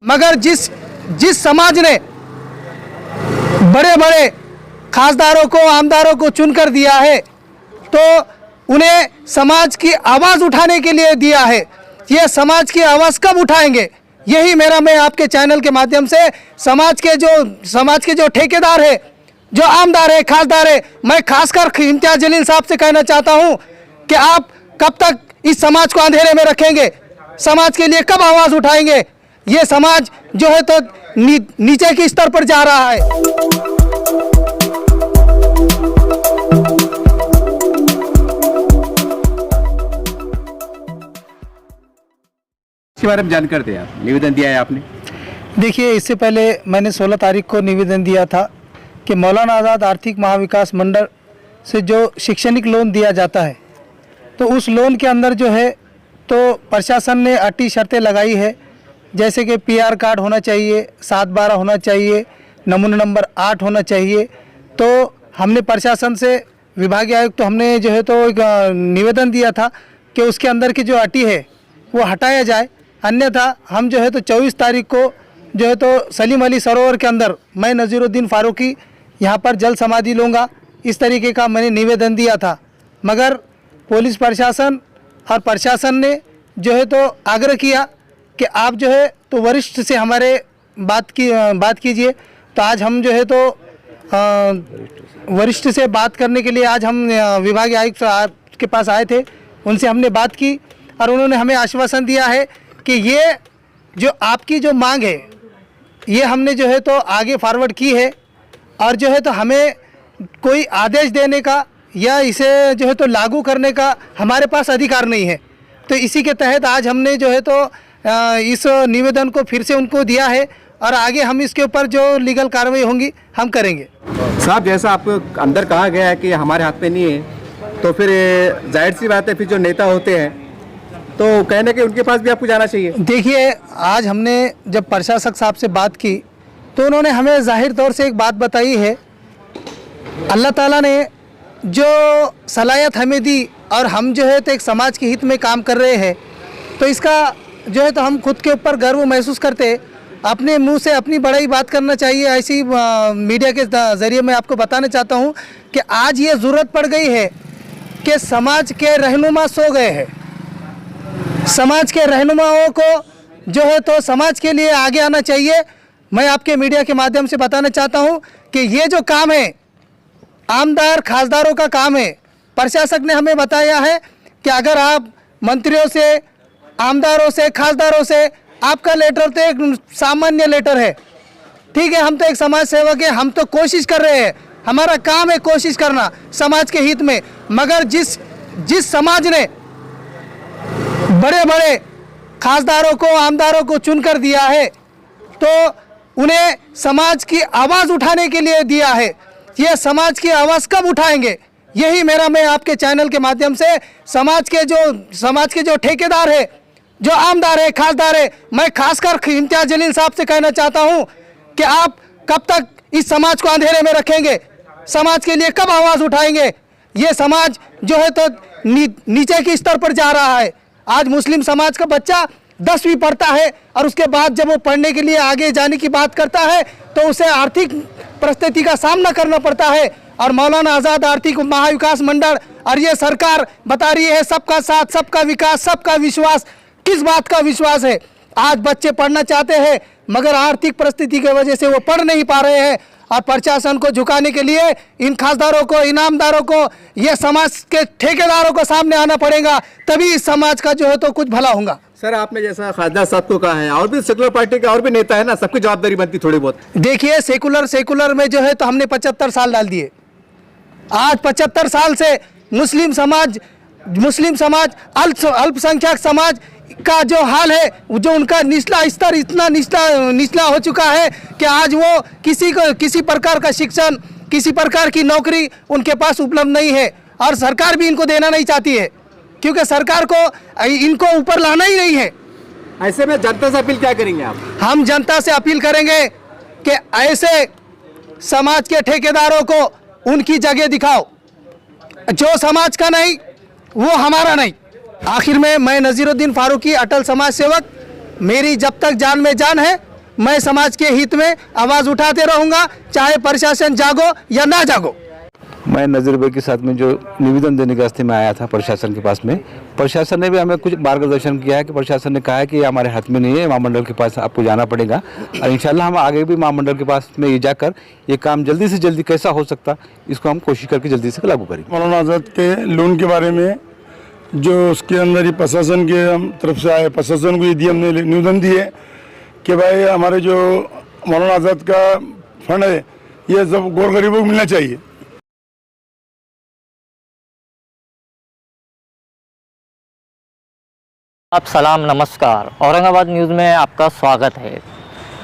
मगर जिस जिस समाज ने बड़े बड़े खासदारों को, आमदारों को चुनकर दिया है, तो उन्हें समाज की आवाज़ उठाने के लिए दिया है। ये समाज की आवाज़ कब उठाएंगे, यही मेरा, मैं आपके चैनल के माध्यम से समाज के जो ठेकेदार है, जो आमदार है, खासदार है, मैं खासकर इम्तियाज़ जलील साहब से कहना चाहता हूँ कि आप कब तक इस समाज को अंधेरे में रखेंगे, समाज के लिए कब आवाज़ उठाएंगे। ये समाज जो है तो नीचे के स्तर पर जा रहा है। इसके बारे में जानकारी दें, आप निवेदन दिया है आपने। देखिए, इससे पहले मैंने 16 तारीख को निवेदन दिया था कि मौलाना आज़ाद आर्थिक महाविकास मंडल से जो शैक्षणिक लोन दिया जाता है, तो उस लोन के अंदर जो है तो प्रशासन ने अटी शर्तें लगाई है, जैसे कि PR कार्ड होना चाहिए, 7/12 होना चाहिए, नमूना नंबर 8 होना चाहिए। तो हमने प्रशासन से, विभागीय आयुक्त तो हमने जो है तो एक निवेदन दिया था कि उसके अंदर की जो अटी है वो हटाया जाए, अन्यथा हम जो है तो 24 तारीख को जो है तो सलीम अली सरोवर के अंदर मैं नज़ीरुद्दीन फारूकी यहाँ पर जल समाधि लूँगा, इस तरीके का मैंने निवेदन दिया था। मगर पुलिस प्रशासन और प्रशासन ने जो है तो आग्रह किया कि आप जो है तो वरिष्ठ से हमारे बात कीजिए। तो आज हम जो है तो वरिष्ठ से बात करने के लिए आज हम विभागीय आयुक्त के पास आए थे, उनसे हमने बात की और उन्होंने हमें आश्वासन दिया है कि ये जो आपकी जो मांग है, ये हमने जो है तो आगे फॉरवर्ड की है और जो है तो हमें कोई आदेश देने का या इसे जो है तो लागू करने का हमारे पास अधिकार नहीं है। तो इसी के तहत आज हमने जो है तो इस निवेदन को फिर से उनको दिया है और आगे हम इसके ऊपर जो लीगल कार्रवाई होंगी हम करेंगे। साहब, जैसा आपको अंदर कहा गया है कि हमारे हाथ में नहीं है, तो फिर जाहिर सी बात है फिर जो नेता होते हैं तो कहने के उनके पास भी आपको जाना चाहिए। देखिए, आज हमने जब प्रशासक साहब से बात की तो उन्होंने हमें जाहिर तौर से एक बात बताई है, अल्लाह ताला ने जो सलाहियत हमें दी और हम जो है तो एक समाज के हित में काम कर रहे हैं, तो इसका जो है तो हम खुद के ऊपर गर्व महसूस करते। अपने मुंह से अपनी बड़ाई बात करना चाहिए, ऐसी मीडिया के ज़रिए मैं आपको बताना चाहता हूं कि आज ये ज़रूरत पड़ गई है कि समाज के रहनुमा सो गए हैं। समाज के रहनुमाओं को जो है तो समाज के लिए आगे आना चाहिए। मैं आपके मीडिया के माध्यम से बताना चाहता हूं कि ये जो काम है आमदार खासदारों का काम है। प्रशासक ने हमें बताया है कि अगर आप मंत्रियों से, आमदारों से, खासदारों से, आपका लेटर तो एक सामान्य लेटर है, ठीक है, हम तो एक समाज सेवक है, हम तो कोशिश कर रहे हैं, हमारा काम है कोशिश करना समाज के हित में। मगर जिस समाज ने बड़े बड़े खासदारों को, आमदारों को चुनकर दिया है, तो उन्हें समाज की आवाज़ उठाने के लिए दिया है। ये समाज की आवाज़ कब उठाएंगे, यही मेरा, मैं आपके चैनल के माध्यम से समाज के जो ठेकेदार है, जो आमदार है, खासदार है, मैं खासकर इम्तियाज़ जलील साहब से कहना चाहता हूँ कि आप कब तक इस समाज को अंधेरे में रखेंगे, समाज के लिए कब आवाज़ उठाएंगे। ये समाज जो है तो नीचे के स्तर पर जा रहा है। आज मुस्लिम समाज का बच्चा 10वीं पढ़ता है और उसके बाद जब वो पढ़ने के लिए आगे जाने की बात करता है तो उसे आर्थिक परिस्थिति का सामना करना पड़ता है। और मौलाना आज़ाद आर्थिक महाविकास मंडल और ये सरकार बता रही है सबका साथ, सबका विकास, सबका विश्वास। किस बात का विश्वास है? आज बच्चे पढ़ना चाहते हैं मगर आर्थिक परिस्थिति की वजह से वो पढ़ नहीं पा रहे हैं और प्रशासन को झुकाने के लिए इन खासदारों को, इनामदारों को, ये समाज के ठेकेदारों को सामने आना पड़ेगा, तभी इस समाज का जो है तो कुछ भला होगा। सर, आपने जैसा खासदार साहब को कहा है, और भी सेकुलर पार्टी के और भी नेता है ना, सबकी जवाबदारी बनती थोड़ी बहुत। देखिए, सेकुलर में जो है तो हमने 75 साल डाल दिए। आज 75 साल से मुस्लिम समाज अल्पसंख्यक समाज का जो हाल है, जो उनका निचला स्तर इतना निचला हो चुका है कि आज वो किसी प्रकार का शिक्षण, किसी प्रकार की नौकरी उनके पास उपलब्ध नहीं है और सरकार भी इनको देना नहीं चाहती है, क्योंकि सरकार को इनको ऊपर लाना ही नहीं है। ऐसे में जनता से अपील क्या करेंगे आप? हम जनता से अपील करेंगे कि ऐसे समाज के ठेकेदारों को उनकी जगह दिखाओ, जो समाज का नहीं वो हमारा नहीं। आखिर में मैं नज़ीरुद्दीन फारूकी, अटल समाज सेवक, मेरी जब तक जान में जान है मैं समाज के हित में आवाज़ उठाते रहूँगा, चाहे प्रशासन जागो या ना जागो। मैं नज़ीर भाई के साथ में जो निवेदन देने के रास्ते में आया था प्रशासन के पास में, प्रशासन ने भी हमें कुछ मार्गदर्शन किया है कि प्रशासन ने कहा है कि ये हमारे हाथ में नहीं है, महामंडल के पास आपको जाना पड़ेगा और इंशाल्लाह हम आगे भी महामंडल के पास में ये जाकर ये काम जल्दी से जल्दी कैसा हो सकता इसको हम कोशिश करके जल्दी से लागू करेंगे। मौलाना आज़ाद के लोन के बारे में जो उसके अंदर ही प्रशासन के हम तरफ से आए, प्रशासन को यदि हमने निवेदन दिए कि भाई हमारे जो मौलाना आज़ाद का फंड है ये सब गौर गरीबों को मिलना चाहिए। आप सलाम, नमस्कार। औरंगाबाद न्यूज़ में आपका स्वागत है।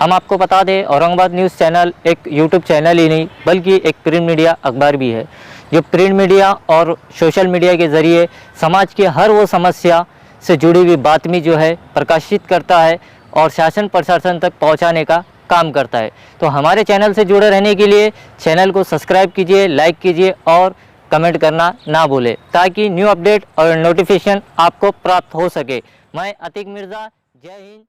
हम आपको बता दें, औरंगाबाद न्यूज़ चैनल एक यूट्यूब चैनल ही नहीं बल्कि एक प्रिंट मीडिया अखबार भी है, जो प्रिंट मीडिया और सोशल मीडिया के ज़रिए समाज की हर वो समस्या से जुड़ी हुई बातमी जो है प्रकाशित करता है और शासन प्रशासन तक पहुंचाने का काम करता है। तो हमारे चैनल से जुड़े रहने के लिए चैनल को सब्सक्राइब कीजिए, लाइक कीजिए और कमेंट करना ना भूलें, ताकि न्यू अपडेट और नोटिफिकेशन आपको प्राप्त हो सके। मैं अतीक मिर्ज़ा, जय हिंद।